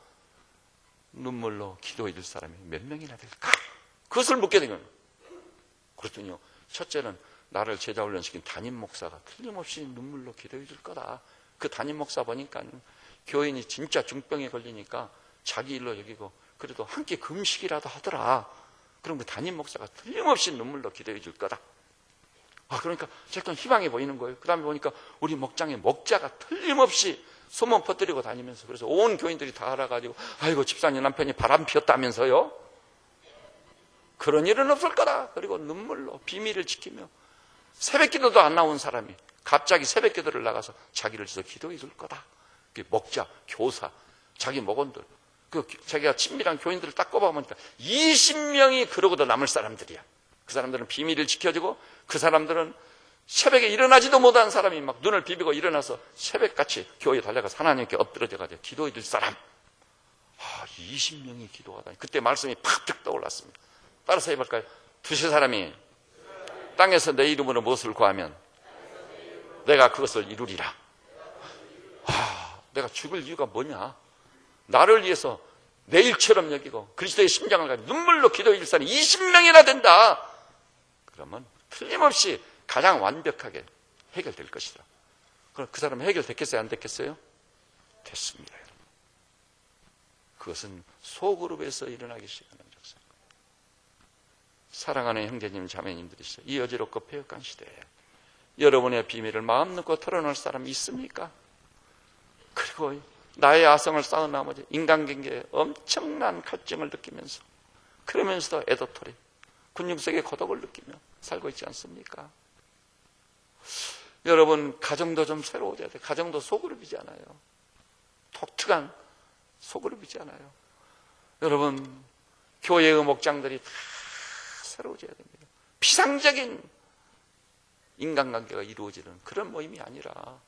눈물로 기도해줄 사람이 몇 명이나 될까? 그것을 묻게 된 거예요. 그랬더니요, 첫째는 나를 제자훈련시킨 담임 목사가 틀림없이 눈물로 기도해줄 거다. 그 담임 목사 보니까 교인이 진짜 중병에 걸리니까 자기 일로 여기고 그래도 함께 금식이라도 하더라. 그럼 그 담임 목사가 틀림없이 눈물로 기도해 줄 거다. 그러니까 조금 희망이 보이는 거예요. 그 다음에 보니까 우리 목장의 목자가 틀림없이 소문 퍼뜨리고 다니면서, 그래서 온 교인들이 다 알아가지고, 아이고 집사님 남편이 바람 피웠다면서요? 그런 일은 없을 거다. 그리고 눈물로 비밀을 지키며 새벽 기도도 안 나온 사람이 갑자기 새벽 기도를 나가서 자기를 위해서 기도해 줄 거다. 목자, 교사, 자기 목원들, 자기가 친밀한 교인들을 딱 꼽아보니까 20명이 그러고도 남을 사람들이야. 그 사람들은 비밀을 지켜주고, 그 사람들은 새벽에 일어나지도 못한 사람이 막 눈을 비비고 일어나서 새벽같이 교회에 달려가서 하나님께 엎드려져가지고 기도해 줄 사람. 20명이 기도하다니. 그때 말씀이 팍 떠올랐습니다. 따라서 해볼까요? 두세 사람이 땅에서 내 이름으로 무엇을 구하면 내가 그것을 이루리라. 내가 죽을 이유가 뭐냐? 나를 위해서 내 일처럼 여기고 그리스도의 심장을 가지고 눈물로 기도해 줄 사람이 20명이나 된다. 그러면 틀림없이 가장 완벽하게 해결될 것이다. 그럼 그 사람은 해결됐겠어요? 안 됐겠어요? 됐습니다. 그것은 소그룹에서 일어나기 시작하는 역사입니다. 사랑하는 형제님, 자매님들이시죠. 이 어지럽고 폐역한 시대에 여러분의 비밀을 마음 놓고 털어놓을 사람이 있습니까? 그리고 나의 아성을 쌓은 나머지 인간관계에 엄청난 갈증을 느끼면서, 그러면서도 애도토리, 근육색의 고독을 느끼며 살고 있지 않습니까? 여러분, 가정도 좀 새로워져야 돼요. 가정도 소그룹이잖아요. 독특한 소그룹이잖아요. 여러분, 교회의 목장들이 다 새로워져야 됩니다. 피상적인 인간관계가 이루어지는 그런 모임이 아니라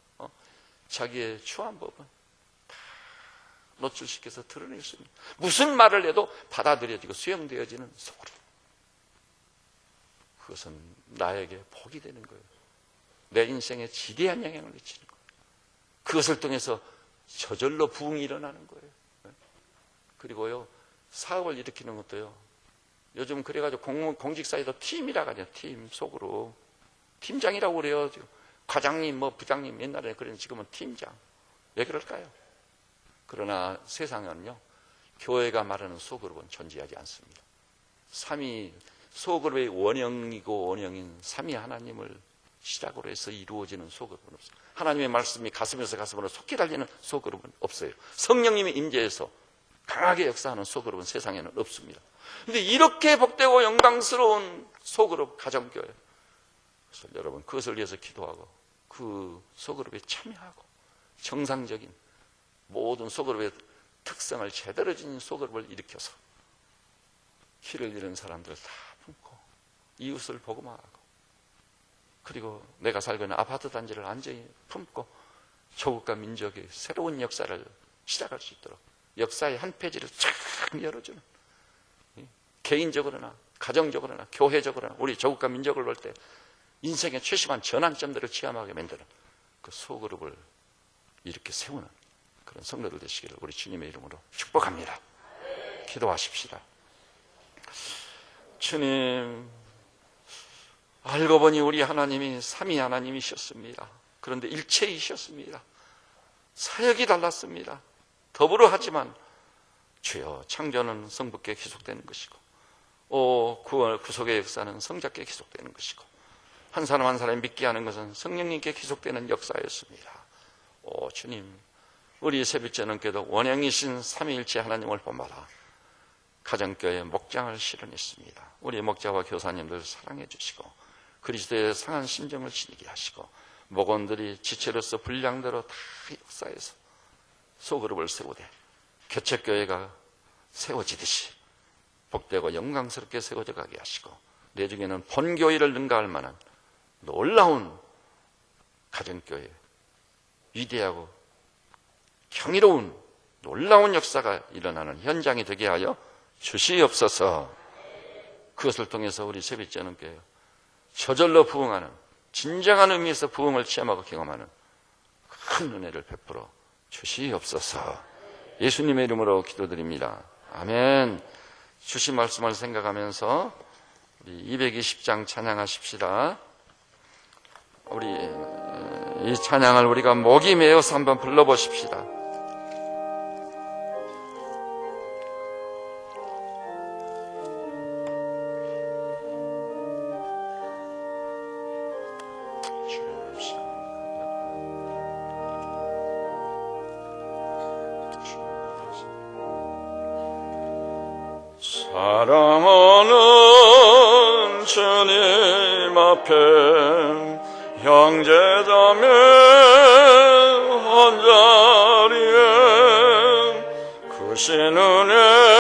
자기의 추한 법은 다 노출시켜서 드러낼 수 있는, 무슨 말을 해도 받아들여지고 수용되어지는 소그룹. 그것은 나에게 복이 되는 거예요. 내 인생에 지대한 영향을 미치는 거예요. 그것을 통해서 저절로 부흥이 일어나는 거예요. 그리고요, 사업을 일으키는 것도요, 요즘 그래가지고 공직사회도 팀이라고 하죠. 팀 속으로. 팀장이라고 그래요. 과장님, 부장님, 옛날에 그런, 지금은 팀장. 왜 그럴까요? 그러나 세상은요, 교회가 말하는 소그룹은 존재하지 않습니다. 소그룹의 원형이고 원형인 삼위 하나님을 시작으로 해서 이루어지는 소그룹은 없어요. 하나님의 말씀이 가슴에서 가슴으로 속히 달리는 소그룹은 없어요. 성령님의 임재에서 강하게 역사하는 소그룹은 세상에는 없습니다. 그런데 이렇게 복되고 영광스러운 소그룹 가정교회, 그래서 여러분 그것을 위해서 기도하고 그 소그룹에 참여하고 정상적인 모든 소그룹의 특성을 제대로 지닌 소그룹을 일으켜서 키를 잃은 사람들을 다 품고 이웃을 복음화하고, 그리고 내가 살고 있는 아파트 단지를 완전히 품고 조국과 민족의 새로운 역사를 시작할 수 있도록 역사의 한 페이지를 쫙 열어주는, 개인적으로나 가정적으로나 교회적으로나 우리 조국과 민족을 볼 때 인생의 최심한 전환점들을 체험하게 만드는 그 소그룹을 이렇게 세우는 그런 성도들 되시기를 우리 주님의 이름으로 축복합니다. 기도하십시다. 주님, 알고 보니 우리 하나님이 삼위 하나님이셨습니다. 그런데 일체이셨습니다. 사역이 달랐습니다. 더불어 하지만 주여, 창조는 성부께 기속되는 것이고 구원 구속의 역사는 성자께 기속되는 것이고 한 사람 한 사람이 믿게 하는 것은 성령님께 기속되는 역사였습니다. 주님, 우리 새벽제는께도 원형이신 삼위일체 하나님을 본받아 가정교회 목장을 실현했습니다. 우리 목자와 교사님들 사랑해 주시고 그리스도의 상한 심정을 지니게 하시고 목원들이 지체로서 분량대로 다 역사해서 소그룹을 세우되 교책교회가 세워지듯이 복되고 영광스럽게 세워져 가게 하시고 내 중에는 본교회를 능가할 만한 놀라운 가정교회, 위대하고 경이로운 놀라운 역사가 일어나는 현장이 되게 하여 주시옵소서. 그것을 통해서 우리 새벽제는교회 저절로 부흥하는, 진정한 의미에서 부흥을 체험하고 경험하는 큰 은혜를 베풀어 주시옵소서. 예수님의 이름으로 기도드립니다. 아멘. 주신 말씀을 생각하면서 우리 220장 찬양하십시다. 우리 이 찬양을 우리가 목이 메어서 한번 불러보십시다. 사랑하는 주님 앞에 형제자매 한자리에 크신 은혜